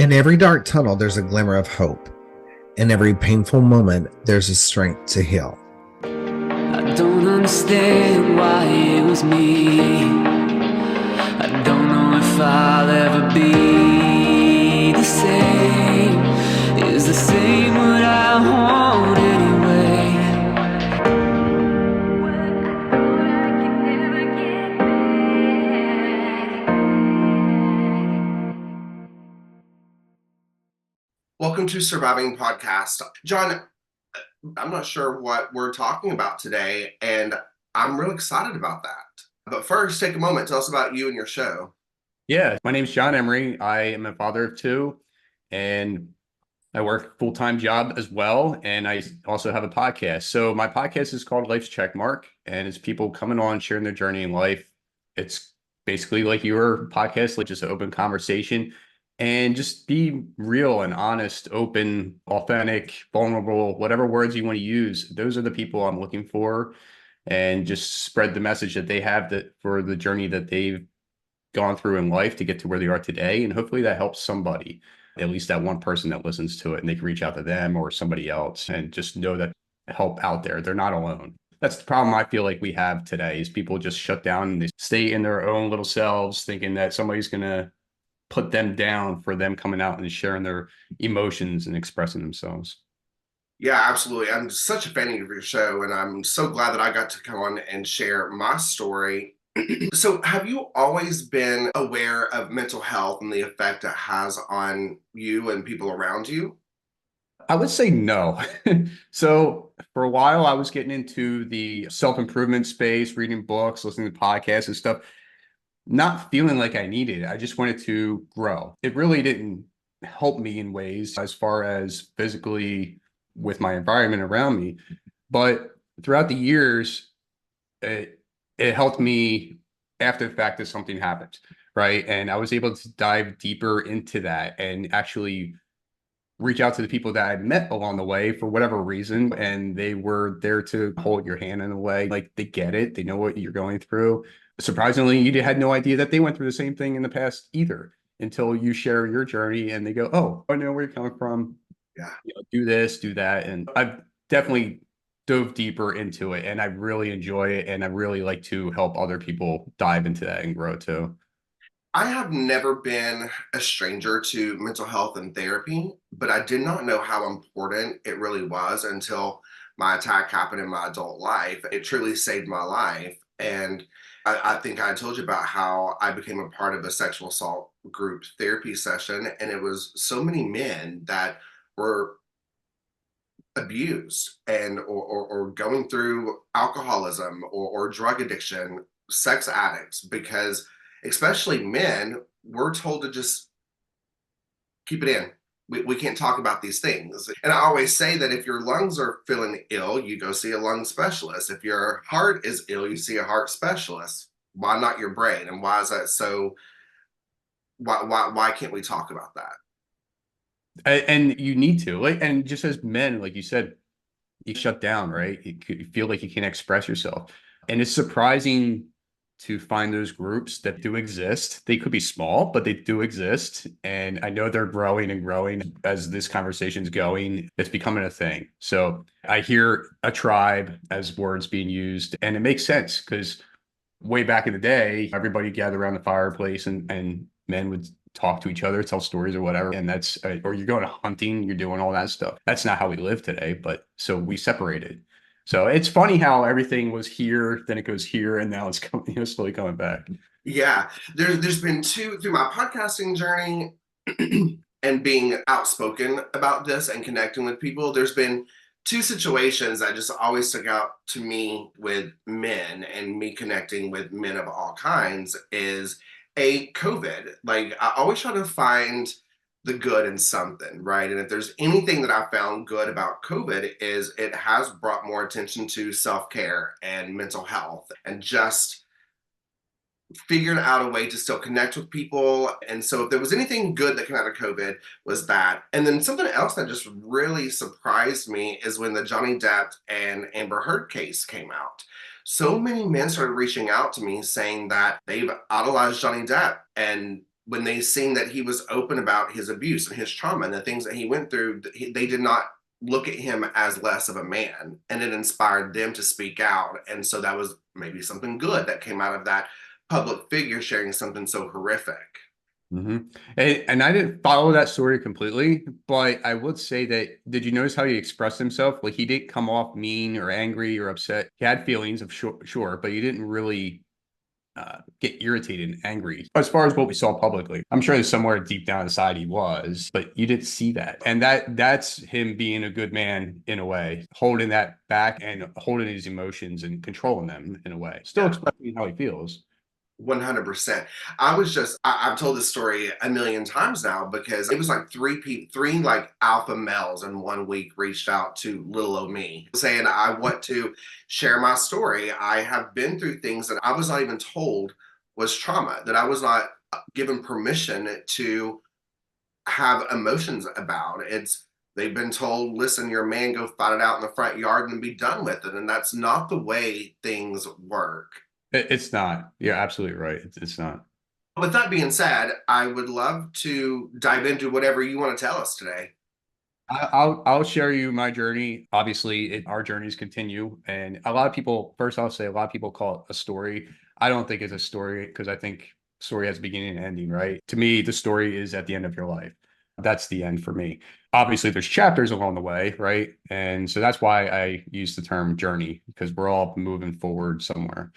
In every dark tunnel, there's a glimmer of hope. In every painful moment, there's a strength to heal. I don't understand why it was me. I don't know if I'll ever be the same. Is the same what I want anyway? Welcome to Surviving Podcast. Jon, I'm not sure what we're talking about today, and I'm real excited about that. But first, take a moment, tell us about you and your show. Yeah, my name's Jon Emery. I am a father of two, and I work a full-time job as well, and I also have a podcast. So my podcast is called Life's Checkmark, and it's people coming on, sharing their journey in life. It's basically like your podcast, like just an open conversation, and just be real and honest, open, authentic, vulnerable, whatever words you want to use. Those are the people I'm looking for, and just spread the message that they have that for the journey that they've gone through in life to get to where they are today. And hopefully that helps somebody, at least that one person that listens to it, and they can reach out to them or somebody else and just know that help out there. They're not alone. That's the problem I feel like we have today is people just shut down and they stay in their own little selves thinking that somebody's going to put them down for them coming out and sharing their emotions and expressing themselves. Yeah, absolutely. I'm such a fan of your show, and I'm so glad that I got to come on and share my story. So, have you always been aware of mental health and the effect it has on you and people around you? I would say no. So for a while, I was getting into the self-improvement space, reading books, listening to podcasts and stuff, not feeling like I needed it. I just wanted to grow. It really didn't help me in ways as far as physically with my environment around me. But throughout the years, it helped me after the fact that something happened, right? And I was able to dive deeper into that and actually reach out to the people that I met along the way for whatever reason. And they were there to hold your hand in a way. Like they get it. They know what you're going through. Surprisingly, you had no idea that they went through the same thing in the past either until you share your journey and they go, oh, I know where you're coming from. Yeah. Do this, do that. And I've definitely dove deeper into it and I really enjoy it. And I really like to help other people dive into that and grow too. I have never been a stranger to mental health and therapy, but I did not know how important it really was until my attack happened in my adult life. It truly saved my life. And I think I told you about how I became a part of a sexual assault group therapy session, and it was so many men that were abused and or going through alcoholism or drug addiction, sex addicts, because especially men, we're told to just keep it in. We can't talk about these things. And I always say that if your lungs are feeling ill, you go see a lung specialist. If your heart is ill, you see a heart specialist. Why not your brain? And why is that so? Why can't we talk about that? And you need to, like, and just as men, like you said, you shut down, right? You feel like you can't express yourself. And it's surprising to find those groups that do exist. They could be small, but they do exist. And I know they're growing and growing as this conversation's going. It's becoming a thing. So I hear a tribe as words being used, and it makes sense because way back in the day, everybody gathered around the fireplace and men would talk to each other, tell stories or whatever. And that's, or you're going hunting, you're doing all that stuff. That's not how we live today. But so we separated. So it's funny how everything was here, then it goes here, and now it's coming, slowly coming back. Yeah, there's been two through my podcasting journey and being outspoken about this and connecting with people. There's been two situations that just always stuck out to me with men and me connecting with men of all kinds is a COVID. Like I always try to find the good in something, right? And if there's anything that I found good about COVID is it has brought more attention to self-care and mental health and just figured out a way to still connect with people. And so if there was anything good that came out of COVID was that. And then something else that just really surprised me is when the Johnny Depp and Amber Heard case came out. So many men started reaching out to me saying that they've idolized Johnny Depp and when they seen that he was open about his abuse and his trauma and the things that he went through, they did not look at him as less of a man, and it inspired them to speak out. And so that was maybe something good that came out of that public figure sharing something so horrific. And I didn't follow that story completely, but I would say that, did you notice how he expressed himself? Like, he didn't come off mean or angry or upset. He had feelings of sure, but he didn't really get irritated and angry as far as what we saw publicly. I'm sure there's somewhere deep down inside he was, but you didn't see that. And that's him being a good man in a way, holding that back and holding his emotions and controlling them in a way, still expressing how he feels. 100%. I've told this story a million times now, because it was like three like alpha males in 1 week reached out to little old me saying, I want to share my story. I have been through things that I was not even told was trauma, that I was not given permission to have emotions about. They've been told, listen, you're a man, go fight it out in the front yard and be done with it. And that's not the way things work. It's not. You're absolutely right. It's not. With that being said, I would love to dive into whatever you want to tell us today. I'll share you my journey. Obviously, our journeys continue, and a lot of people. First, I'll say a lot of people call it a story. I don't think it's a story, because I think story has a beginning and ending. Right? To me, the story is at the end of your life. That's the end for me. Obviously, there's chapters along the way, right? And so that's why I use the term journey, because we're all moving forward somewhere.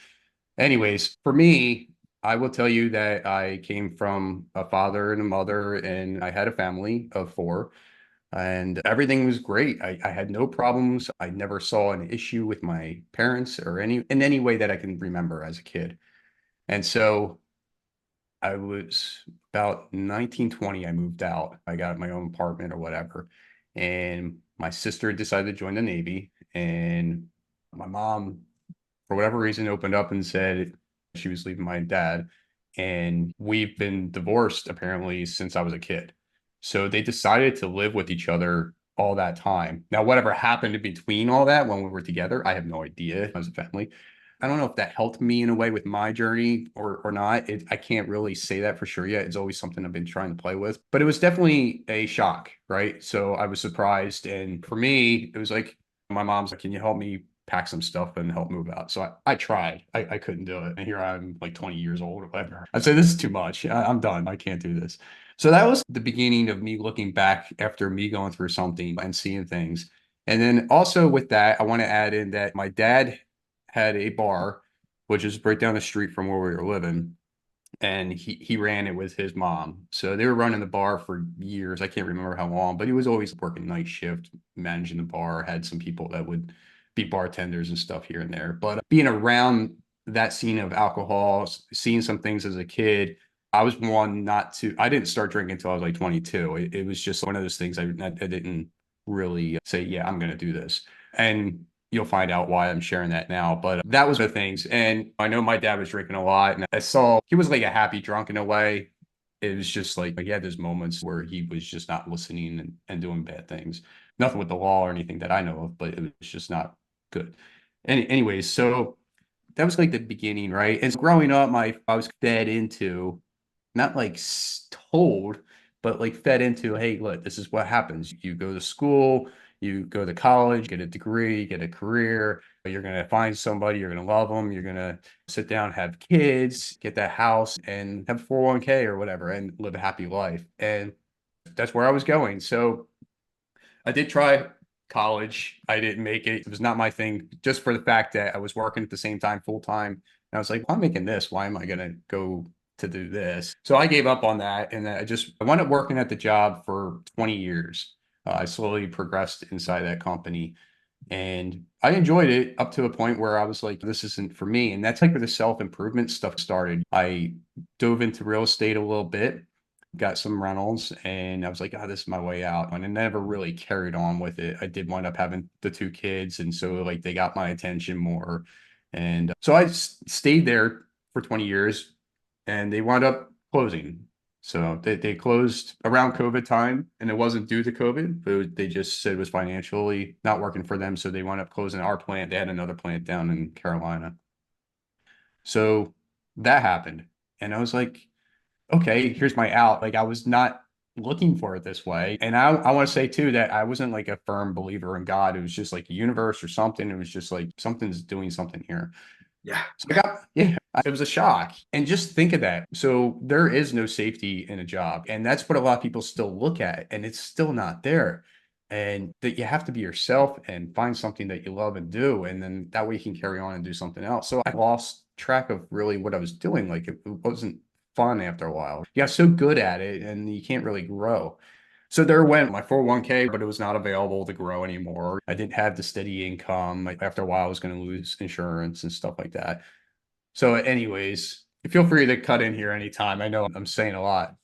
Anyways, for me, I will tell you that I came from a father and a mother, and I had a family of four, and everything was great. I had no problems. I never saw an issue with my parents or in any way that I can remember as a kid. And so I was about 19, 20, I moved out. I got my own apartment or whatever. And my sister decided to join the Navy, and my mom, for whatever reason, opened up and said she was leaving my dad. And we've been divorced apparently since I was a kid. So they decided to live with each other all that time. Now, whatever happened in between all that when we were together, I have no idea as a family. I don't know if that helped me in a way with my journey or not. I can't really say that for sure yet. It's always something I've been trying to play with, but it was definitely a shock, right? So I was surprised. And for me, it was like, my mom's like, can you help me pack some stuff and help move out? So I tried. I couldn't do it. And here I'm like 20 years old or whatever. I'd say, this is too much. I'm done. I can't do this. So that was the beginning of me looking back after me going through something and seeing things. And then also with that, I want to add in that my dad had a bar, which is right down the street from where we were living. And he ran it with his mom. So they were running the bar for years. I can't remember how long, but he was always working night shift, managing the bar, had some people that would be bartenders and stuff here and there. But being around that scene of alcohol, seeing some things as a kid, I was one not to, I didn't start drinking until I was like 22. It was just one of those things I didn't really say, yeah, I'm going to do this. And you'll find out why I'm sharing that now. But that was the things. And I know my dad was drinking a lot, and I saw he was like a happy drunk in a way. It was just like he had those moments where he was just not listening and doing bad things. Nothing with the law or anything that I know of, but it was just not good. Anyways, so that was like the beginning, right? And growing up, I was fed into, not like told, but like fed into, hey, look, this is what happens. You go to school, you go to college, get a degree, get a career. You're going to find somebody, you're going to love them, you're going to sit down, have kids, get that house, and have 401k or whatever, and live a happy life. And that's where I was going. So I did try college. I didn't make it. It was not my thing, just for the fact that I was working at the same time, full time. And I was like, I'm making this. Why am I going to go to do this? So I gave up on that. And I wound up working at the job for 20 years. I slowly progressed inside that company, and I enjoyed it up to a point where I was like, this isn't for me. And that's like where the self-improvement stuff started. I dove into real estate a little bit, got some rentals, and I was like, oh, this is my way out. And I never really carried on with it. I did wind up having the two kids. And so like they got my attention more. And so I stayed there for 20 years, and they wound up closing. So they closed around COVID time, and it wasn't due to COVID, but they just said it was financially not working for them. So they wound up closing our plant. They had another plant down in Carolina. So that happened. And I was like, okay, here's my out. Like I was not looking for it this way. And I want to say too that I wasn't like a firm believer in God. It was just like the universe or something. It was just like something's doing something here. Yeah. So it was a shock. And just think of that. So there is no safety in a job. And that's what a lot of people still look at. And it's still not there. And that you have to be yourself and find something that you love and do. And then that way you can carry on and do something else. So I lost track of really what I was doing. Like it wasn't fun after a while. You got so good at it and you can't really grow. So there went my 401k, but it was not available to grow anymore. I didn't have the steady income. Like after a while, I was going to lose insurance and stuff like that. So, anyways, feel free to cut in here anytime. I know I'm saying a lot,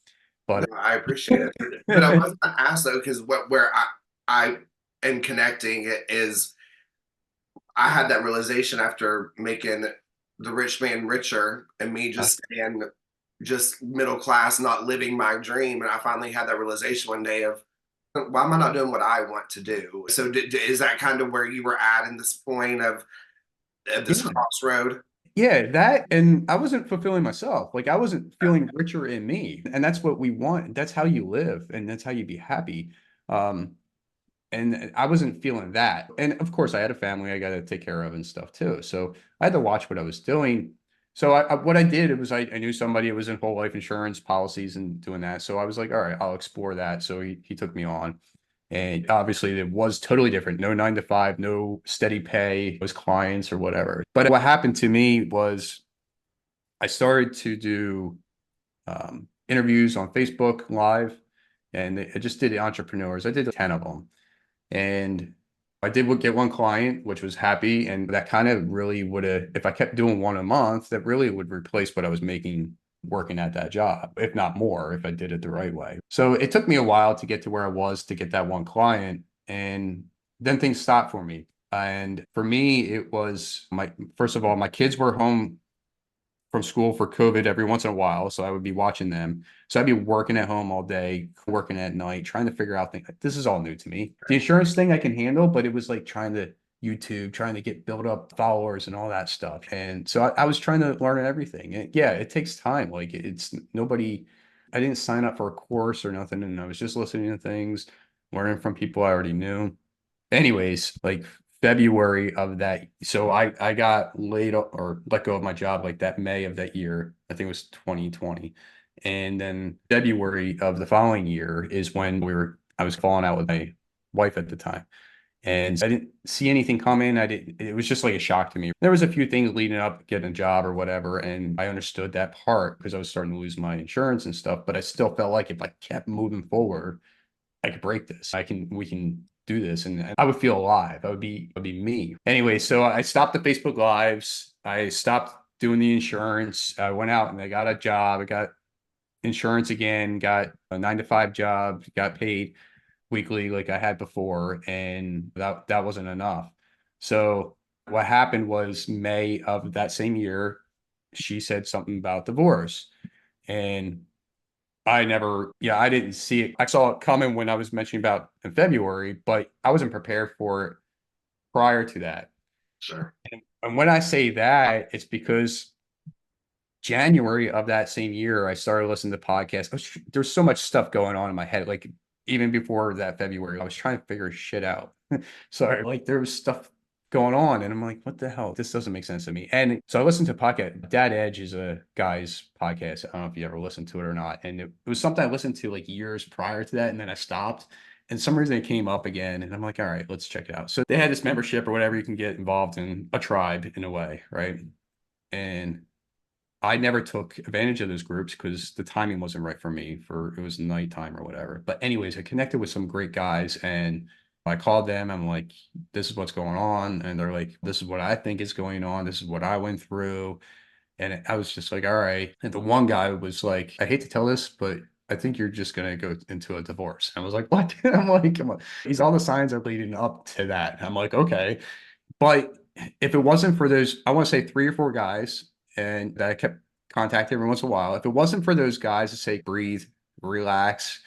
but No, I appreciate it. But I was going to ask though, because where I am connecting it is I had that realization after making the rich man richer and me just staying just middle class, not living my dream. And I finally had that realization one day of, why am I not doing what I want to do? So is that kind of where you were at in this point of at this yeah, crossroad? yeah, that, and I wasn't fulfilling myself. Like I wasn't feeling richer in me, and that's what we want. That's how you live, and that's how you be happy. Um, and I wasn't feeling that. And of course, I had a family I got to take care of and stuff too. So I had to watch what I was doing. So what I did, it was I knew somebody who was in whole life insurance policies and doing that. So I was like, all right, I'll explore that. So he took me on. And obviously it was totally different. No 9 to 5, no steady pay, was clients or whatever. But what happened to me was I started to do interviews on Facebook Live, and I just did entrepreneurs. I did 10 of them. And I did get one client, which was happy. And that kind of really would have, if I kept doing one a month, that really would replace what I was making working at that job, if not more, if I did it the right way. So it took me a while to get to where I was to get that one client. And then things stopped for me. And for me, it was first of all, my kids were home from school for COVID every once in a while. So I would be watching them. So I'd be working at home all day, working at night, trying to figure out things. This is all new to me. The insurance thing I can handle, but it was like trying to YouTube, trying to get build up followers and all that stuff. And so I was trying to learn everything. And yeah, it takes time. Like it's nobody, I didn't sign up for a course or nothing. And I was just listening to things, learning from people I already knew. Anyways, like February of that, so I got laid or let go of my job like that May of that year. I think it was 2020. And then February of the following year is when I was falling out with my wife at the time. And I didn't see anything coming. It was just like a shock to me. There was a few things leading up, getting a job or whatever. And I understood that part because I was starting to lose my insurance and stuff. But I still felt like if I kept moving forward, I could break this. We can do this. And I would feel alive. I would be me. Anyway, so I stopped the Facebook Lives. I stopped doing the insurance. I went out and I got a job. I got insurance again, got a 9 to 5 job, got paid weekly like I had before. And that wasn't enough. So what happened was May of that same year, she said something about divorce. And I didn't see it. I saw it coming when I was mentioning about in February, but I wasn't prepared for it prior to that. Sure. And when I say that, it's because January of that same year, I started listening to podcasts. There's so much stuff going on in my head. Like even before that February, I was trying to figure shit out. Sorry, like there was stuff going on, and I'm like, what the hell? This doesn't make sense to me. And so I listened to a podcast. Dad Edge is a guy's podcast. I don't know if you ever listened to it or not. And it was something I listened to like years prior to that, and then I stopped. And some reason it came up again, and I'm like, all right, let's check it out. So they had this membership or whatever you can get involved in a tribe in a way, right? And I never took advantage of those groups because the timing wasn't right for me it was nighttime or whatever. But anyways, I connected with some great guys and I called them. I'm like, this is what's going on. And they're like, this is what I think is going on. This is what I went through. And I was just like, all right. And the one guy was like, I hate to tell this, but I think you're just going to go into a divorce. And I was like, what? I'm like, come on. All the signs are leading up to that. I'm like, okay. But if it wasn't for those, I want to say 3 or 4 guys, and that I kept contacting every once in a while. If it wasn't for those guys to say, breathe, relax,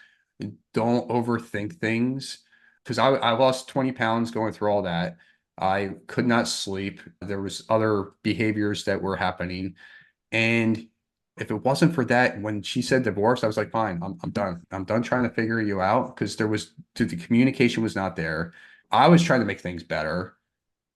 don't overthink things, because I lost 20 pounds going through all that. I could not sleep. There was other behaviors that were happening. And If it wasn't for that, when she said divorce, I was like, fine, I'm done. I'm done trying to figure you out because the communication was not there. I was trying to make things better,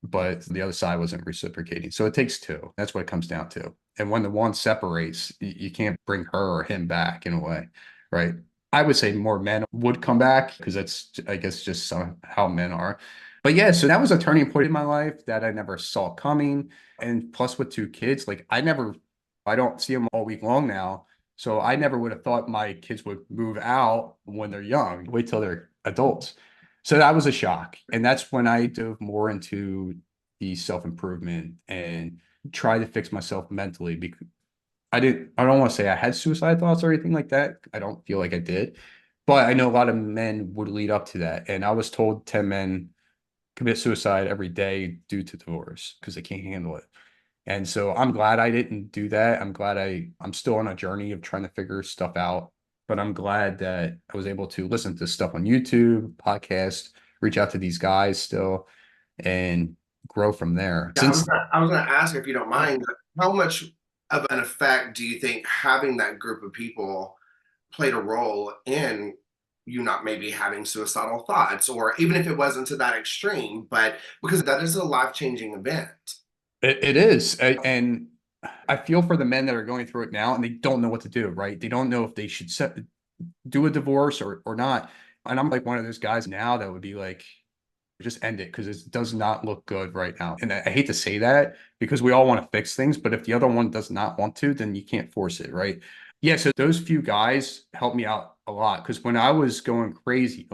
but the other side wasn't reciprocating. So it takes two. That's what it comes down to. And when the one separates, you can't bring her or him back in a way, right? I would say more men would come back because that's, I guess, just how men are. But yeah, so that was a turning point in my life that I never saw coming. And plus, with two kids, like I don't see them all week long now. So I never would have thought my kids would move out when they're young. Wait till they're adults. So that was a shock. And that's when I dove more into the self-improvement and try to fix myself mentally because I don't want to say I had suicide thoughts or anything like that. I don't feel like I did. But I know a lot of men would lead up to that. And I was told 10 men commit suicide every day due to divorce because they can't handle it. And so I'm glad I didn't do that. I'm glad I'm still on a journey of trying to figure stuff out. But I'm glad that I was able to listen to stuff on YouTube, podcast, reach out to these guys still, and grow from there. Yeah, I was gonna ask if you don't mind, how much of an effect do you think having that group of people played a role in you not maybe having suicidal thoughts, or even if it wasn't to that extreme, but because that is a life-changing event. It is. And I feel for the men that are going through it now and they don't know what to do, right? They don't know if they should do a divorce or not. And I'm like one of those guys now that would be like, just end it because it does not look good right now. And I hate to say that because we all want to fix things, but if the other one does not want to, then you can't force it, right? Yeah, so those few guys helped me out a lot because when I was going crazy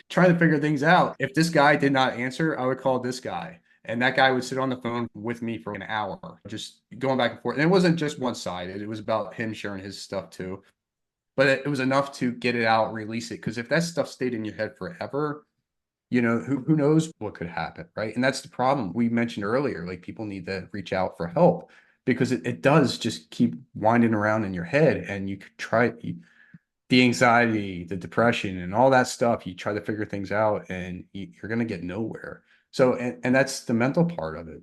trying to figure things out, if this guy did not answer, I would call this guy. And that guy would sit on the phone with me for an hour, just going back and forth. And it wasn't just one side, it was about him sharing his stuff too. But it was enough to get it out, release it. Because if that stuff stayed in your head forever, who knows what could happen, right? And that's the problem we mentioned earlier. Like people need to reach out for help because it does just keep winding around in your head and you could the anxiety, the depression, and all that stuff. You try to figure things out and you're going to get nowhere. So, and that's the mental part of it.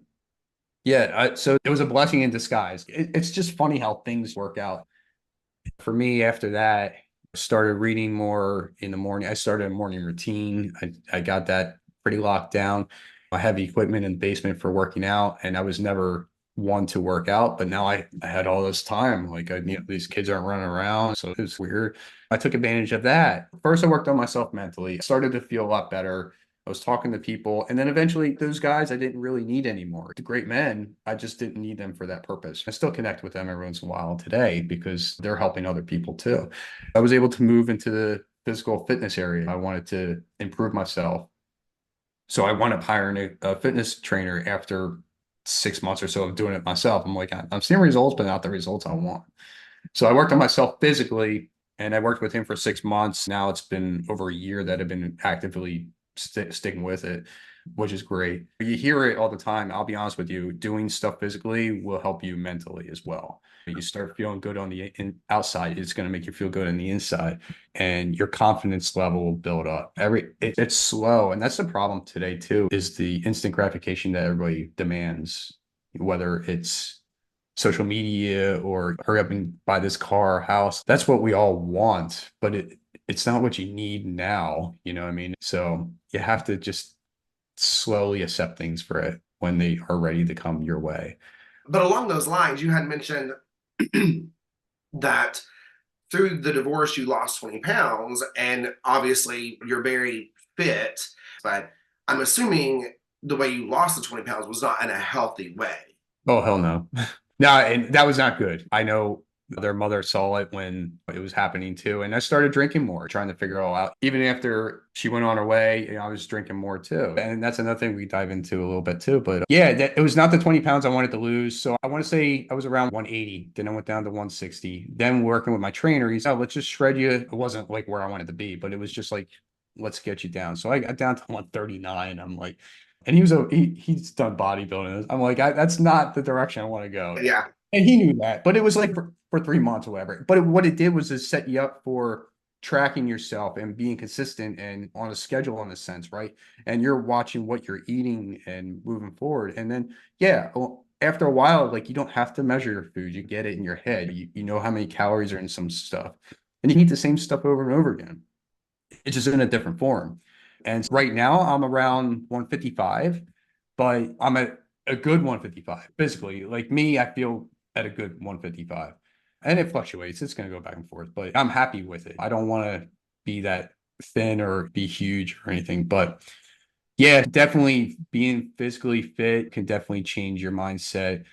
Yeah. So it was a blessing in disguise. It's just funny how things work out. For me, after that, I started reading more in the morning. I started a morning routine. I got that pretty locked down. I have equipment in the basement for working out, and I was never one to work out, but now I had all this time. Like these kids aren't running around, so it was weird. I took advantage of that. First, I worked on myself mentally. I started to feel a lot better. I was talking to people, and then eventually those guys I didn't really need anymore. The great men, I just didn't need them for that purpose. I still connect with them every once in a while today because they're helping other people too. I was able to move into the physical fitness area. I wanted to improve myself. So I wound up hiring a fitness trainer after 6 months or so of doing it myself. I'm like, I'm seeing results, but not the results I want. So I worked on myself physically and I worked with him for 6 months. Now it's been over a year that I've been actively sticking with it, which is great. You hear it all the time. I'll be honest with you, doing stuff physically will help you mentally as well. You start feeling good on the outside, it's going to make you feel good on the inside, and your confidence level will build up. It's slow, and that's the problem today too, is the instant gratification that everybody demands, whether it's social media or hurry up and buy this car or house. That's what we all want, but it's not what you need now. You know what I mean? So you have to just slowly accept things for it when they are ready to come your way. But along those lines, you had mentioned that through the divorce, you lost 20 pounds, and obviously you're very fit, but I'm assuming the way you lost the 20 pounds was not in a healthy way. Oh, hell no. No, and that was not good. I know their mother saw it when it was happening too. And I started drinking more, trying to figure it all out. Even after she went on her way, I was drinking more too. And that's another thing we dive into a little bit too. But yeah, it was not the 20 pounds I wanted to lose. So I want to say I was around 180. Then I went down to 160. Then working with my trainer, he said, oh, let's just shred you. It wasn't like where I wanted to be, but it was just like, let's get you down. So I got down to 139. I'm like, and he's done bodybuilding. I'm like, that's not the direction I want to go. Yeah. And he knew that, but it was like for 3 months or whatever. But what it did was to set you up for tracking yourself and being consistent and on a schedule in a sense, right? And you're watching what you're eating and moving forward. And then, yeah, well, after a while, like you don't have to measure your food. You get it in your head. You know how many calories are in some stuff. And you can eat the same stuff over and over again. It's just in a different form. And right now I'm around 155, but I'm at a good 155 physically. Like me, I feel at a good 155. And it fluctuates. It's going to go back and forth, but I'm happy with it. I don't want to be that thin or be huge or anything, but yeah, definitely being physically fit can definitely change your mindset.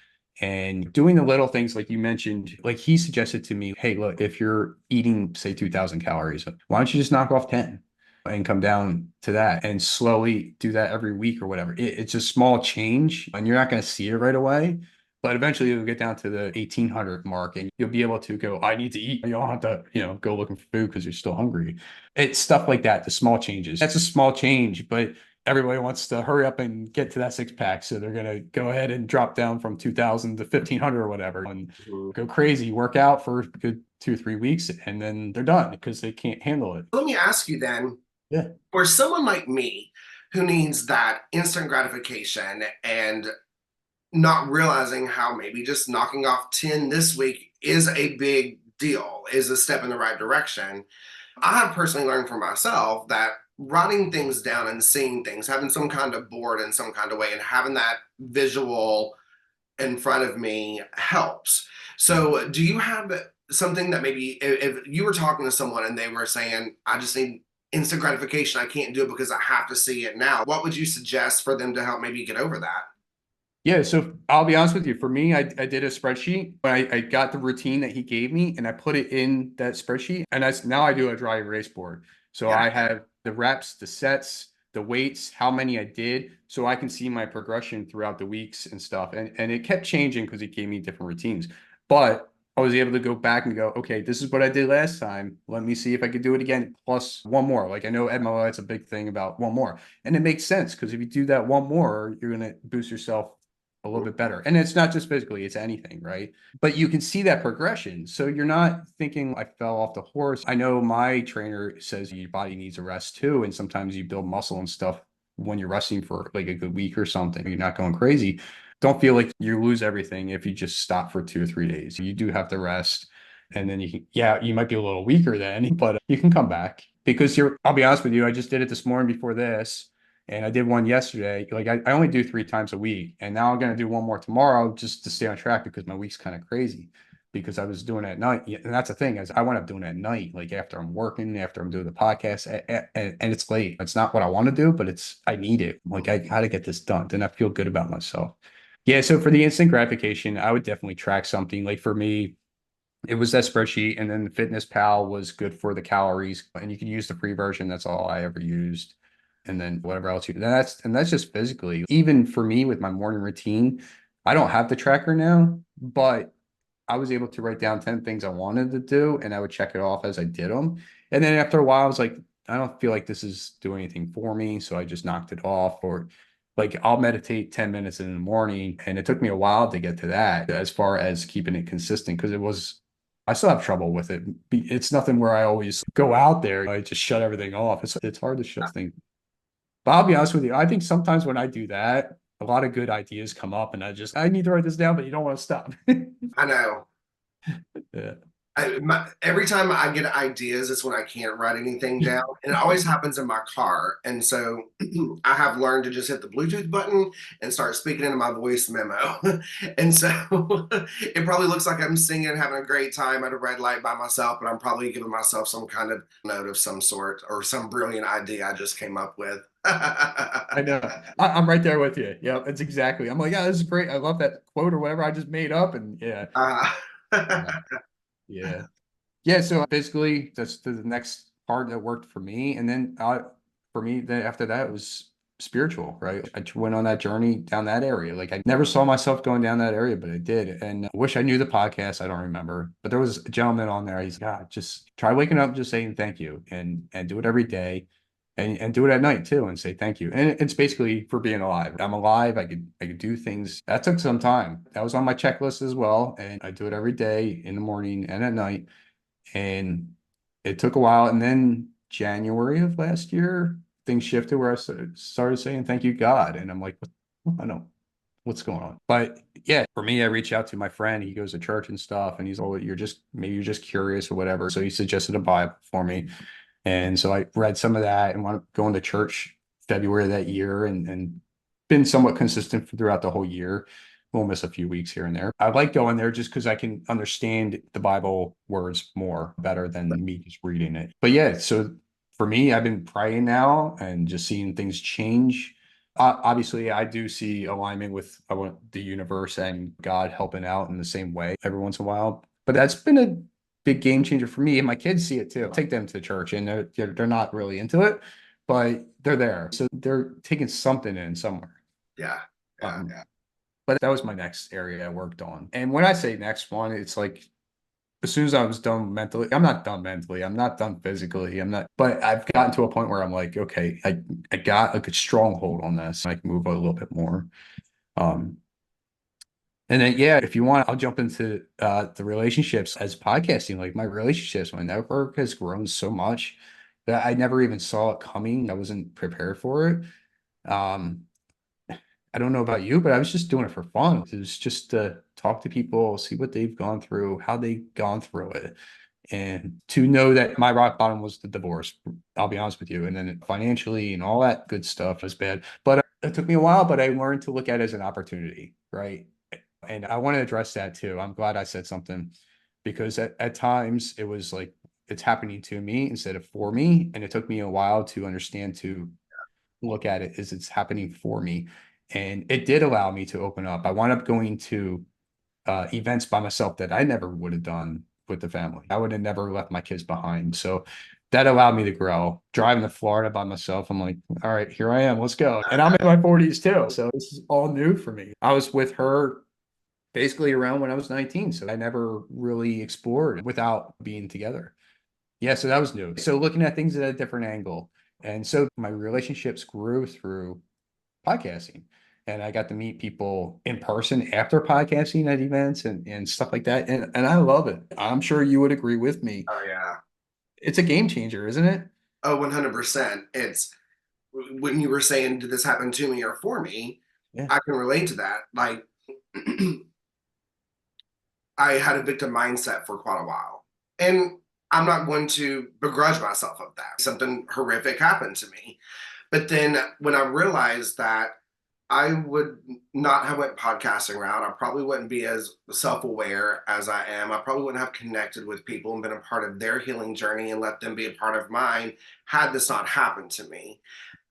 And doing the little things like you mentioned, like he suggested to me, hey, look, if you're eating, say, 2,000 calories, why don't you just knock off 10 and come down to that and slowly do that every week or whatever? It's a small change and you're not going to see it right away. But eventually you'll get down to the 1,800 mark and you'll be able to go, I need to eat. You don't have to, go looking for food because you're still hungry. It's stuff like that, the small changes. That's a small change, but everybody wants to hurry up and get to that six pack. So they're going to go ahead and drop down from 2,000 to 1,500 or whatever and go crazy, work out for a good 2 or 3 weeks, and then they're done because they can't handle it. Let me ask you then, Yeah. for someone like me who needs that instant gratification and not realizing how maybe just knocking off 10 this week is a big deal, is a step in the right direction. I have personally learned for myself that writing things down and seeing things, having some kind of board in some kind of way, and having that visual in front of me helps. So, do you have something that maybe if you were talking to someone and they were saying, I just need instant gratification, I can't do it because I have to see it now, what would you suggest for them to help maybe get over that? Yeah, so I'll be honest with you. For me, I did a spreadsheet. I got the routine that he gave me and I put it in that spreadsheet. And now I do a dry erase board. So Yeah. I have the reps, the sets, the weights, how many I did, so I can see my progression throughout the weeks and stuff. And it kept changing because he gave me different routines. But I was able to go back and go, okay, this is what I did last time. Let me see if I could do it again, plus one more. Like I know MLI, it's a big thing about one more. And it makes sense because if you do that one more, you're going to boost yourself a little bit better. And it's not just physically, it's anything, right? But you can see that progression. So you're not thinking I fell off the horse. I know my trainer says your body needs a rest too. And sometimes you build muscle and stuff when you're resting for like a good week or something. You're not going crazy. Don't feel like you lose everything if you just stop for 2 or 3 days. You do have to rest. And then you can, yeah, you might be a little weaker then, but you can come back because I'll be honest with you, I just did it this morning before this. And I did one yesterday. Like I only do 3 times a week. And now I'm going to do one more tomorrow just to stay on track because my week's kind of crazy because I was doing it at night. And that's the thing is I went up doing it at night, like after I'm working, after I'm doing the podcast and it's late. It's not what I want to do, but I need it. Like I got to get this done. Then I feel good about myself. Yeah. So for the instant gratification, I would definitely track something. Like for me, it was that spreadsheet, and then Fitness Pal was good for the calories, and you can use the free version. That's all I ever used. And then whatever else that's just physically. Even for me with my morning routine, I don't have the tracker now, but I was able to write down 10 things I wanted to do, and I would check it off as I did them. And then after a while, I was like, I don't feel like this is doing anything for me, so I just knocked it off. Or like I'll meditate 10 minutes in the morning, and it took me a while to get to that as far as keeping it consistent because I still have trouble with it. It's nothing where I always go out there. I just shut everything off. It's hard to shut things. But I'll be honest with you. I think sometimes when I do that, a lot of good ideas come up, and I need to write this down, but you don't want to stop. I know. Yeah. Every time I get ideas, it's when I can't write anything down. And it always happens in my car. And so I have learned to just hit the Bluetooth button and start speaking into my voice memo. And so it probably looks like I'm singing and having a great time at a red light by myself, but I'm probably giving myself some kind of note of some sort or some brilliant idea I just came up with. I know. I'm right there with you. Yeah, it's exactly. I'm like, yeah, this is great. I love that quote or whatever I just made up. And yeah. Uh, Yeah. Yeah, so basically that's the next part that worked for me. And then for me, then after that it was spiritual, right? I went on that journey down that area. Like I never saw myself going down that area, but I did. And I wish I knew the podcast. I don't remember. But there was a gentleman on there. He's God, just try waking up, just saying thank you and do it every day. And do it at night too and say thank you. And it's basically for being alive. I'm alive. I could do things. That took some time. That was on my checklist as well. And I do it every day in the morning and at night. And it took a while. And then January of last year, things shifted where I started saying, thank you, God. And I'm like, I don't, what's going on? But yeah, for me, I reach out to my friend. He goes to church and stuff, and he's, oh, maybe you're just curious or whatever. So he suggested a Bible for me. And so I read some of that and wound up going to church February of that year, and been somewhat consistent throughout the whole year. We'll miss a few weeks here and there. I like going there just because I can understand the Bible words more better than me just reading it. But yeah, so for me, I've been praying now and just seeing things change. Obviously, I do see alignment with the universe and God helping out in the same way every once in a while. But that's been a big game changer for me, and my kids see it too. I take them to church, and they're not really into it, but they're there, so they're taking something in somewhere. Yeah. Um, but that was my next area I worked on. And when I say next one, it's like as soon as I was done mentally, I'm not done mentally, I'm not done physically, I'm not, but I've gotten to a point where I'm like, okay, I got a good stronghold on this. I can move a little bit more. Um, and then, yeah, if you want, I'll jump into the relationships as podcasting. Like my relationships, my network has grown so much that I never even saw it coming. I wasn't prepared for it. I don't know about you, but I was just doing it for fun. It was just to talk to people, see what they've gone through, how they've gone through it. And to know that my rock bottom was the divorce, I'll be honest with you. And then financially and all that good stuff was bad. But it took me a while, but I learned to look at it as an opportunity, right? And I want to address that too. I'm glad I said something because at times it was like it's happening to me instead of for me. And it took me a while to understand to look at it as it's happening for me. And it did allow me to open up. I wound up going to events by myself that I never would have done with the family. I would have never left my kids behind. So that allowed me to grow. Driving to Florida by myself, I'm like, all right, here I am. Let's go. And I'm in my 40s too. So this is all new for me. I was with her basically around when I was 19. So I never really explored without being together. Yeah, so that was new. So looking at things at a different angle. And so my relationships grew through podcasting. And I got to meet people in person after podcasting at events and stuff like that. And I love it. I'm sure you would agree with me. Oh yeah. It's a game changer, isn't it? Oh, 100%. It's when you were saying, did this happen to me or for me? Yeah. I can relate to that. Like, I had a victim mindset for quite a while. And I'm not going to begrudge myself of that. Something horrific happened to me. But then when I realized that I would not have went podcasting route, I probably wouldn't be as self-aware as I am. I probably wouldn't have connected with people and been a part of their healing journey and let them be a part of mine had this not happened to me.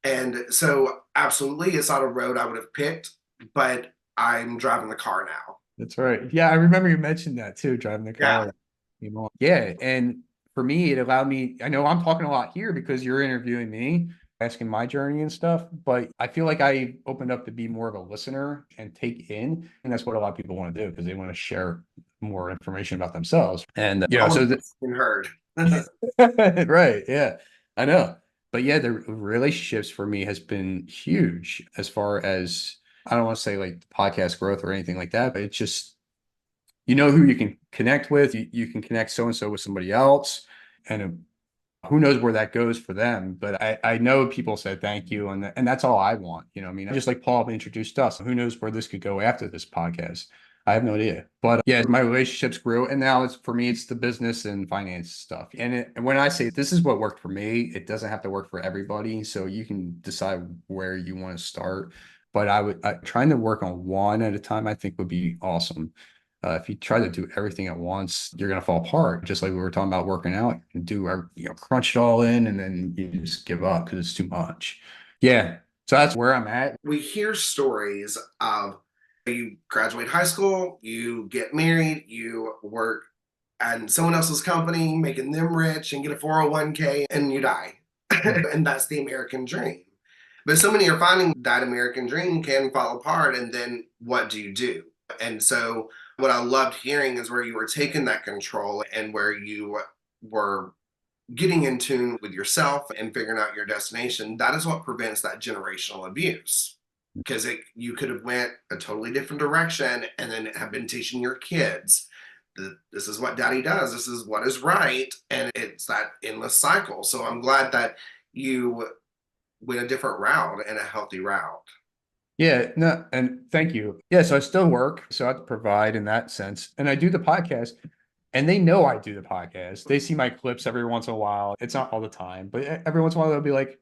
And so absolutely it's not a road I would have picked, but I'm driving the car now. That's right. Yeah, I remember you mentioned that too, driving the Yeah. car. Yeah. And for me, it allowed me, I know I'm talking a lot here because you're interviewing me, asking my journey and stuff, but I feel like I opened up to be more of a listener and take in. And that's what a lot of people want to do because they want to share more information about themselves. And, so Been heard. right. Yeah, I know. But yeah, the relationships for me has been huge as far as, I don't want to say like podcast growth or anything like that, but it's just, who you can connect with. You can connect so-and-so with somebody else. And who knows where that goes for them. But I know people said thank you. And that's all I want. I mean, just like Paul introduced us, who knows where this could go after this podcast. I have no idea. But yeah, my relationships grew. And now for me, it's the business and finance stuff. And when I say this is what worked for me, it doesn't have to work for everybody. So you can decide where you want to start. But trying to work on one at a time, I think would be awesome. If you try to do everything at once, you're going to fall apart. Just like we were talking about working out, crunch it all in and then you just give up because it's too much. Yeah. So that's where I'm at. We hear stories of you graduate high school, you get married, you work at someone else's company, making them rich and get a 401k and you die. And that's the American dream. But so many are finding that American dream can fall apart. And then what do you do? And so what I loved hearing is where you were taking that control and where you were getting in tune with yourself and figuring out your destination. That is what prevents that generational abuse. Because you could have went a totally different direction and then have been teaching your kids this is what daddy does, this is what is right, and it's that endless cycle. So I'm glad that you went a different route and a healthy route. Yeah, no, and thank you. Yeah, so I still work, so I have to provide in that sense. And I do the podcast, and they know I do the podcast. They see my clips every once in a while. It's not all the time, but every once in a while they'll be like,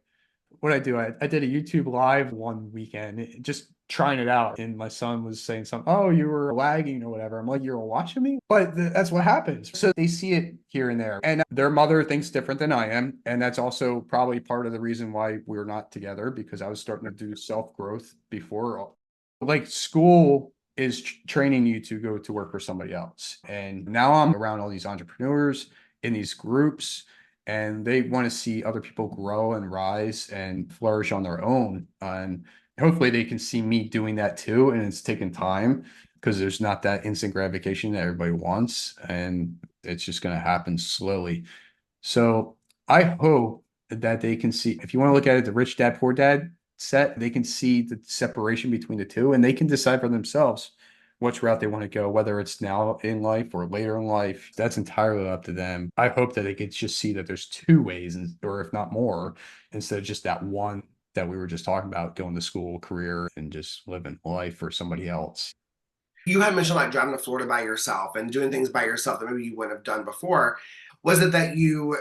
what I do, I did a YouTube live one weekend, just trying it out. And my son was saying something, oh, you were lagging or whatever. I'm like, you're watching me? But that's what happens. So they see it here and there. And their mother thinks different than I am. And that's also probably part of the reason why we're not together, because I was starting to do self-growth before. Like school is training you to go to work for somebody else. And now I'm around all these entrepreneurs in these groups, and they want to see other people grow and rise and flourish on their own. And hopefully they can see me doing that too. And it's taking time because there's not that instant gratification that everybody wants. And it's just going to happen slowly. So I hope that they can see, if you want to look at it, the rich dad, poor dad set, they can see the separation between the two, and they can decide for themselves which route they want to go, whether it's now in life or later in life. That's entirely up to them. I hope that they could just see that there's two ways, or if not more, instead of just that one that we were just talking about, going to school, career, and just living life for somebody else. You had mentioned like driving to Florida by yourself and doing things by yourself that maybe you wouldn't have done before. Was it that you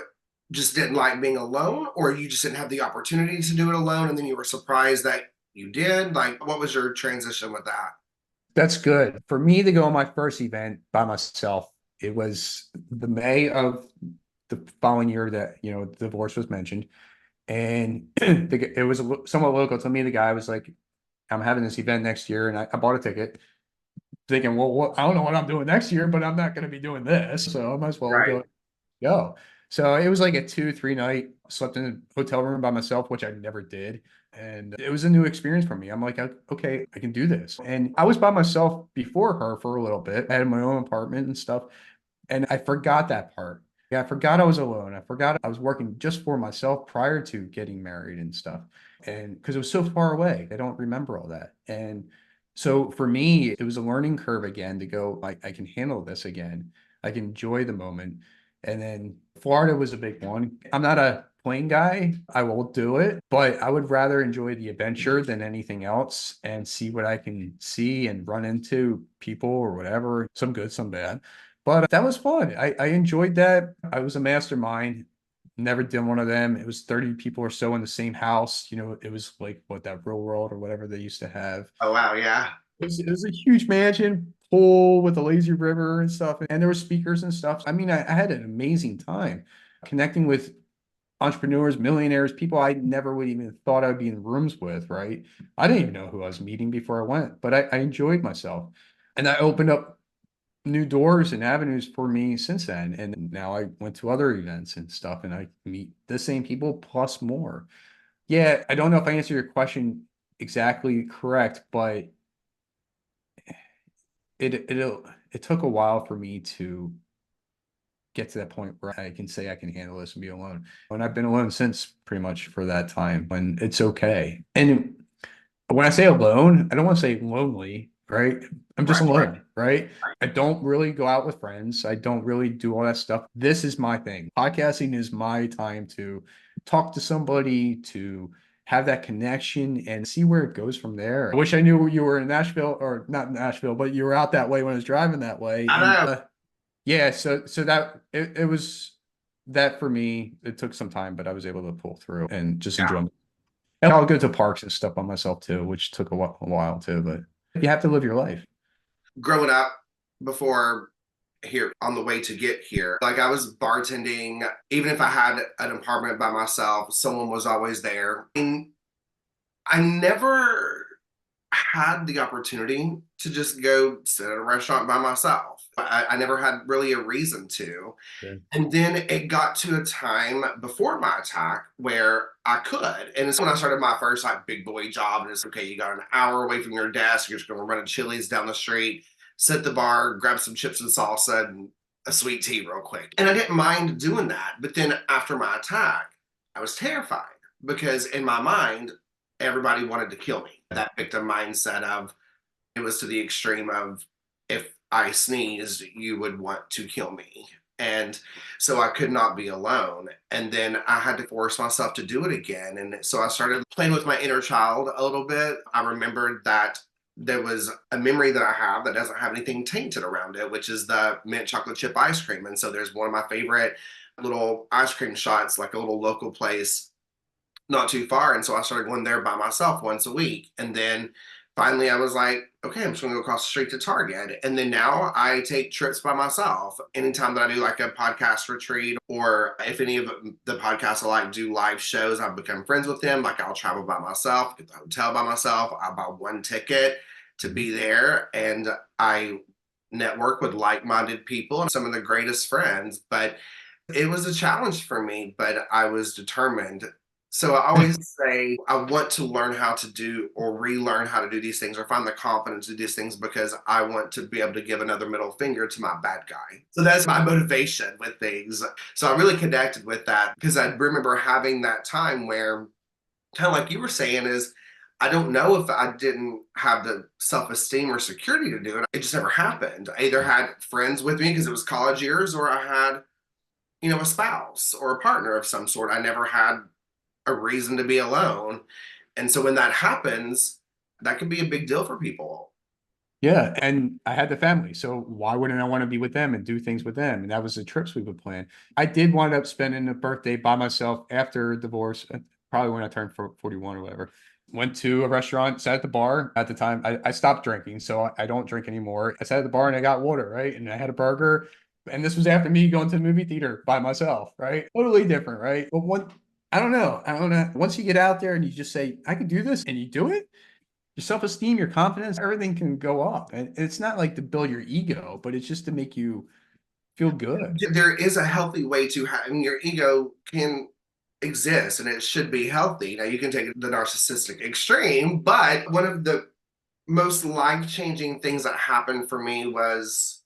just didn't like being alone, or you just didn't have the opportunity to do it alone and then you were surprised that you did? Like, what was your transition with that? That's good. For me to go on my first event by myself, it was the May of the following year that, divorce was mentioned. And it was somewhat local to me. The guy was like, I'm having this event next year. And I bought a ticket thinking, well, I don't know what I'm doing next year, but I'm not going to be doing this. So I might as well Right. go. So it was like a 2, 3 night, slept in a hotel room by myself, which I never did. And it was a new experience for me. I'm like, okay, I can do this. And I was by myself before her for a little bit. I had my own apartment and stuff. And I forgot that part. Yeah, I forgot I was alone. I forgot I was working just for myself prior to getting married and stuff. And because it was so far away, I don't remember all that. And so for me, it was a learning curve again to go, I can handle this again. I can enjoy the moment. And then Florida was a big one. I'm not a plane guy. I will do it, but I would rather enjoy the adventure than anything else and see what I can see and run into people or whatever, some good, some bad. But that was fun. I enjoyed that. I was a mastermind. Never did one of them. It was 30 people or so in the same house. It was like what, that real world or whatever they used to have. Oh, wow. Yeah. It was a huge mansion, pool with a lazy river and stuff. And there were speakers and stuff. I mean, I had an amazing time connecting with entrepreneurs, millionaires, people I never would even thought I'd be in rooms with, right? I didn't even know who I was meeting before I went, but I enjoyed myself. And I opened up new doors and avenues for me since then. And now I went to other events and stuff, and I meet the same people plus more. Yeah, I don't know if I answered your question exactly correct, but it took a while for me to get to that point where I can say I can handle this and be alone. And I've been alone since, pretty much, for that time, and it's okay. And when I say alone, I don't want to say lonely, right? I'm just Right. alone, right? I don't really go out with friends. I don't really do all that stuff. This is my thing. Podcasting is my time to talk to somebody, to have that connection and see where it goes from there. I wish I knew you were in Nashville, or not Nashville, but you were out that way when I was driving that way. I And know. yeah, so that it was that for me. It took some time, but I was able to pull through and just Yeah. enjoy. And I'll go to parks and stuff by myself too, which took a while too, but you have to live your life. Growing up before here on the way to get here, like I was bartending, even if I had an apartment by myself, someone was always there. And I never had the opportunity to just go sit at a restaurant by myself. I never had really a reason to. Yeah. And then it got to a time before my attack where I could. And it's when I started my first like big boy job. And it's okay, you got an hour away from your desk. You're just going to run a Chili's down the street, sit at the bar, grab some chips and salsa and a sweet tea real quick. And I didn't mind doing that. But then after my attack, I was terrified because in my mind, everybody wanted to kill me. That victim mindset of it was to the extreme of if I sneezed, you would want to kill me. And so I could not be alone. And then I had to force myself to do it again. And so I started playing with my inner child a little bit. I remembered that there was a memory that I have that doesn't have anything tainted around it, which is the mint chocolate chip ice cream. And so there's one of my favorite little ice cream shots, like a little local place not too far. And so I started going there by myself once a week. And then finally I was like, okay, I'm just gonna go across the street to Target. And then now I take trips by myself. Anytime that I do like a podcast retreat, or if any of the podcasts I like do live shows, I've become friends with them. Like I'll travel by myself, get the hotel by myself. I buy one ticket to be there, and I network with like-minded people and some of the greatest friends. But it was a challenge for me, but I was determined. So I always say I want to learn how to do or relearn how to do these things or find the confidence to do these things because I want to be able to give another middle finger to my bad guy. So that's my motivation with things. So I really connected with that because I remember having that time where, kind of like you were saying, is I don't know if I didn't have the self-esteem or security to do it. It just never happened. I either had friends with me because it was college years, or I had, a spouse or a partner of some sort. I never had a reason to be alone. And so when that happens, that can be a big deal for people. Yeah, and I had the family, so why wouldn't I want to be with them and do things with them? And that was the trips we would plan. I did wind up spending a birthday by myself after divorce, probably when I turned 41 or whatever. Went to a restaurant, sat at the bar. At the time, I stopped drinking, so I don't drink anymore. I sat at the bar and I got water, right? And I had a burger. And this was after me going to the movie theater by myself, right? Totally different, right? But I don't know. I don't know. Once you get out there and you just say, I can do this, and you do it, your self-esteem, your confidence, everything can go up. And it's not like to build your ego, but it's just to make you feel good. There is a healthy way to have, your ego can exist and it should be healthy. Now, you can take the narcissistic extreme, but one of the most life-changing things that happened for me was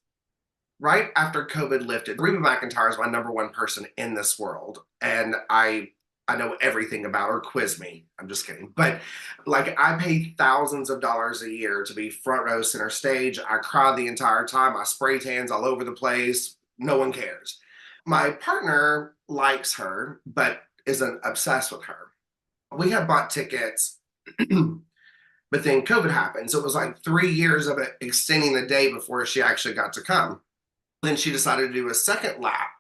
right after COVID lifted. Reba McEntire is my number one person in this world. And I know everything about her. Quiz me. I'm just kidding. But like, I pay thousands of dollars a year to be front row center stage. I cry the entire time. I spray tans all over the place. No one cares. My partner likes her, but isn't obsessed with her. We had bought tickets, but then COVID happened. So it was like 3 years of it extending the day before she actually got to come. Then she decided to do a second lap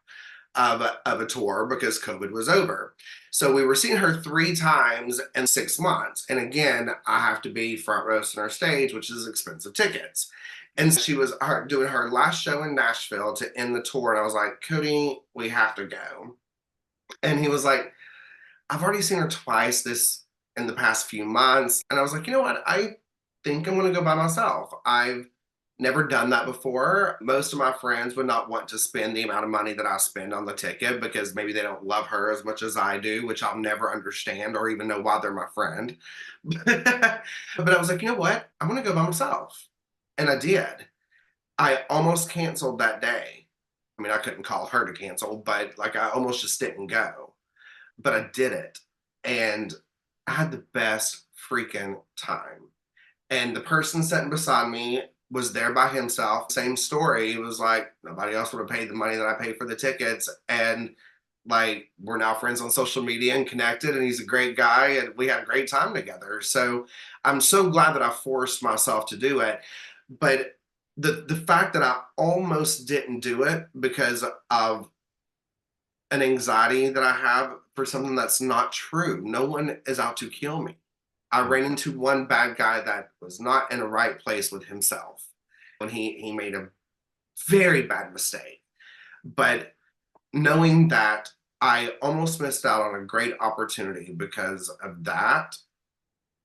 of a tour because COVID was over. So we were seeing her 3 times in 6 months. And again, I have to be front row center stage, which is expensive tickets. And she was doing her last show in Nashville to end the tour. And I was like, Cody, we have to go. And he was like, I've already seen her twice this in the past few months. And I was like, you know what? I think I'm going to go by myself. I've never done that before. Most of my friends would not want to spend the amount of money that I spend on the ticket because maybe they don't love her as much as I do, which I'll never understand or even know why they're my friend. But I was like, you know what? I'm going to go by myself. And I did. I almost canceled that day. I mean, I couldn't call her to cancel, but like I almost just didn't go. But I did it. And I had the best freaking time. And the person sitting beside me was there by himself. Same story. It was like nobody else would have paid the money that I paid for the tickets. And like we're now friends on social media and connected, and he's a great guy and we had a great time together. So I'm so glad that I forced myself to do it. But the fact that I almost didn't do it because of an anxiety that I have for something that's not true. No one is out to kill me. I ran into one bad guy that was not in a right place with himself when he made a very bad mistake. But knowing that I almost missed out on a great opportunity because of that,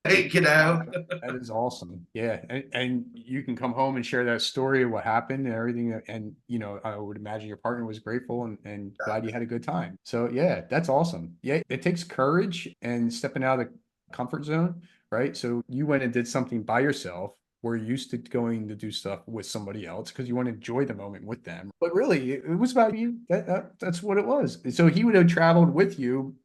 That is awesome. Yeah. And you can come home and share that story of what happened and everything. And, I would imagine your partner was grateful and glad you had a good time. So yeah, that's awesome. Yeah. It takes courage and stepping out of the comfort zone, right? So you went and did something by yourself. We're used to going to do stuff with somebody else because you want to enjoy the moment with them. But really, it was about you. That's what it was. So he would have traveled with you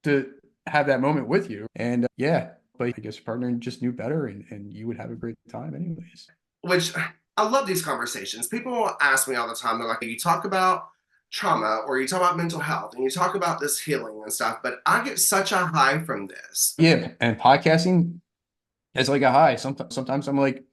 to have that moment with you. And yeah, but I guess your partner just knew better and you would have a great time anyways. Which I love these conversations. People ask me all the time, they're like, you talk about trauma or you talk about mental health and you talk about this healing and stuff, but I get such a high from this. Yeah, and podcasting is like a high. Sometimes I'm like,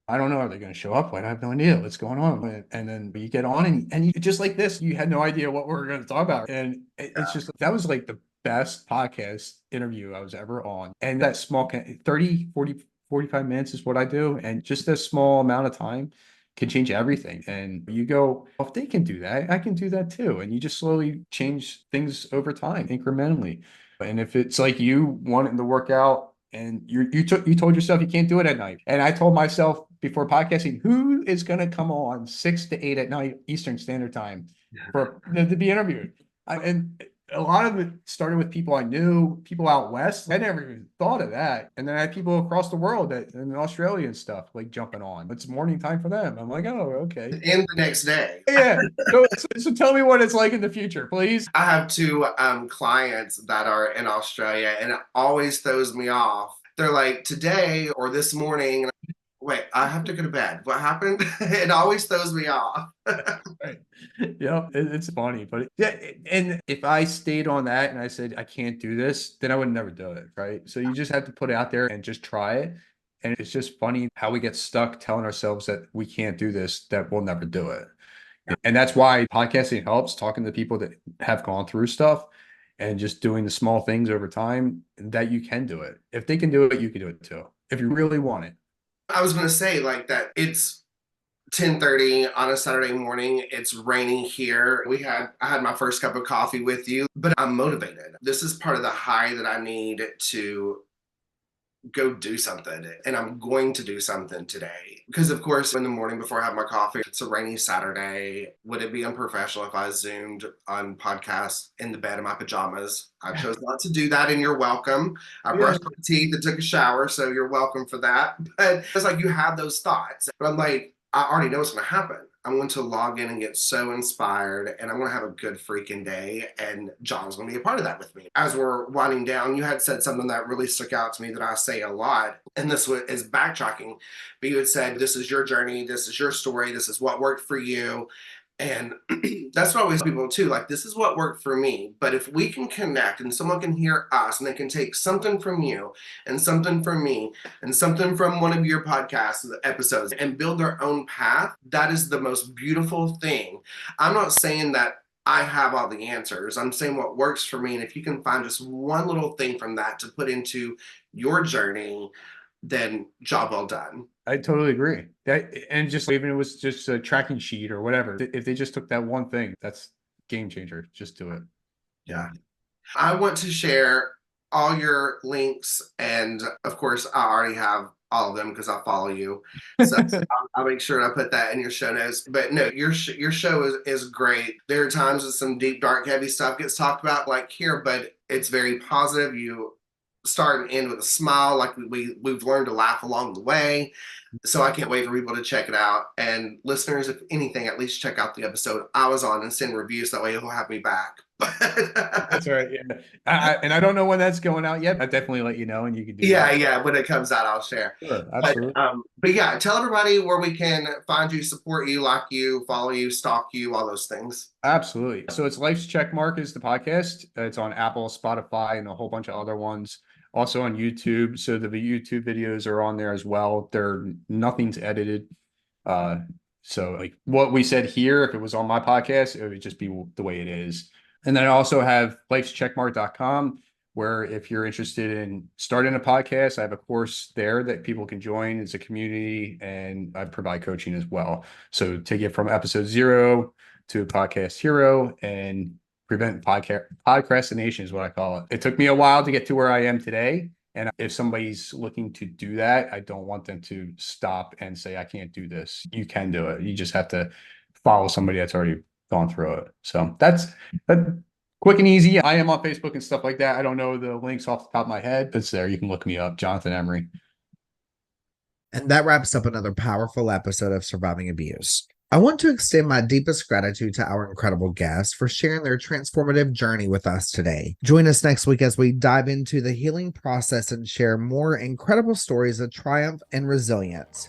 I don't know, are they going to show up? I have no idea what's going on. And then you get on and you just like this, you had no idea what we were going to talk about. And it's just, that was like the best podcast interview I was ever on. And that small 30, 40, 45 minutes is what I do. And just a small amount of time can change everything. And you go, well, if they can do that, I can do that too. And you just slowly change things over time, incrementally. And if it's like you wanting to work out and you told yourself you can't do it at night. And I told myself before podcasting, who is going to come on 6 to 8 at night Eastern Standard Time to be interviewed? And a lot of it started with people I knew, people out west. I never even thought of that. And then I had people across the world in Australia and stuff like jumping on. It's morning time for them. I'm like, oh, okay. And the next day. Yeah. So tell me what it's like in the future, please. I have two clients that are in Australia, and it always throws me off. They're like, today or this morning, wait, I have to go to bed. What happened? It always throws me off. Right. Yeah, it's funny, but yeah. And if I stayed on that and I said I can't do this, then I would never do it. Right. So you just have to put it out there and just try it. And it's just funny how we get stuck telling ourselves that we can't do this, that we'll never do it. And that's why podcasting helps, talking to people that have gone through stuff and just doing the small things over time, that you can do it. If they can do it, you can do it too, if you really want it. I was going to say like that it's 10:30 on a Saturday morning. It's raining here. I had my first cup of coffee with you, but I'm motivated. This is part of the high that I need to go do something, and I'm going to do something today. Because of course, in the morning before I have my coffee, it's a rainy Saturday. Would it be unprofessional if I zoomed on podcasts in the bed in my pajamas? I chose not to do that, and you're welcome. I brushed my teeth and took a shower, so you're welcome for that. But it's like you have those thoughts, but I'm like, I already know what's going to happen. I'm going to log in and get so inspired, and I'm going to have a good freaking day. And Jon's going to be a part of that with me. As we're winding down, you had said something that really stuck out to me that I say a lot. And this is backtracking. But you had said, this is your journey. This is your story. This is what worked for you. And that's what I always tell people too, like, this is what worked for me. But if we can connect and someone can hear us and they can take something from you and something from me and something from one of your podcast episodes and build their own path, that is the most beautiful thing. I'm not saying that I have all the answers. I'm saying what works for me. And if you can find just one little thing from that to put into your journey, then job well done. I totally agree. And just even if it was just a tracking sheet or whatever, if they just took that one thing, that's game changer. Just do it. Yeah. I want to share all your links, and of course, I already have all of them because I follow you. So I'll make sure I put that in your show notes. But no, your show is great. There are times that some deep, dark, heavy stuff gets talked about like here, but it's very positive. You start and end with a smile, like we've learned to laugh along the way. So I can't wait for people to check it out. And listeners, if anything, at least check out the episode I was on and send reviews. That way he'll have me back. That's right. Yeah. And I don't know when that's going out yet. I'll definitely let you know, and you can do that. Yeah. When it comes out, I'll share. Sure, absolutely. But yeah, tell everybody where we can find you, support you, like you, follow you, stalk you, all those things. Absolutely. So it's Life's Checkmark is the podcast. It's on Apple, Spotify, and a whole bunch of other ones. Also on YouTube. So the YouTube videos are on there as well. Nothing's edited. So like what we said here, if it was on my podcast, it would just be the way it is. And then I also have lifescheckmark.com, where if you're interested in starting a podcast, I have a course there that people can join. It's a community, and I provide coaching as well. So take it from episode 0 to podcast hero and prevent podcastination is what I call it. It took me a while to get to where I am today. And if somebody's looking to do that, I don't want them to stop and say, I can't do this. You can do it. You just have to follow somebody that's already gone through it. So that's quick and easy. I am on Facebook and stuff like that. I don't know the links off the top of my head, but it's there. You can look me up, Jonathan Emery. And that wraps up another powerful episode of Surviving Abuse. I want to extend my deepest gratitude to our incredible guests for sharing their transformative journey with us today. Join us next week as we dive into the healing process and share more incredible stories of triumph and resilience.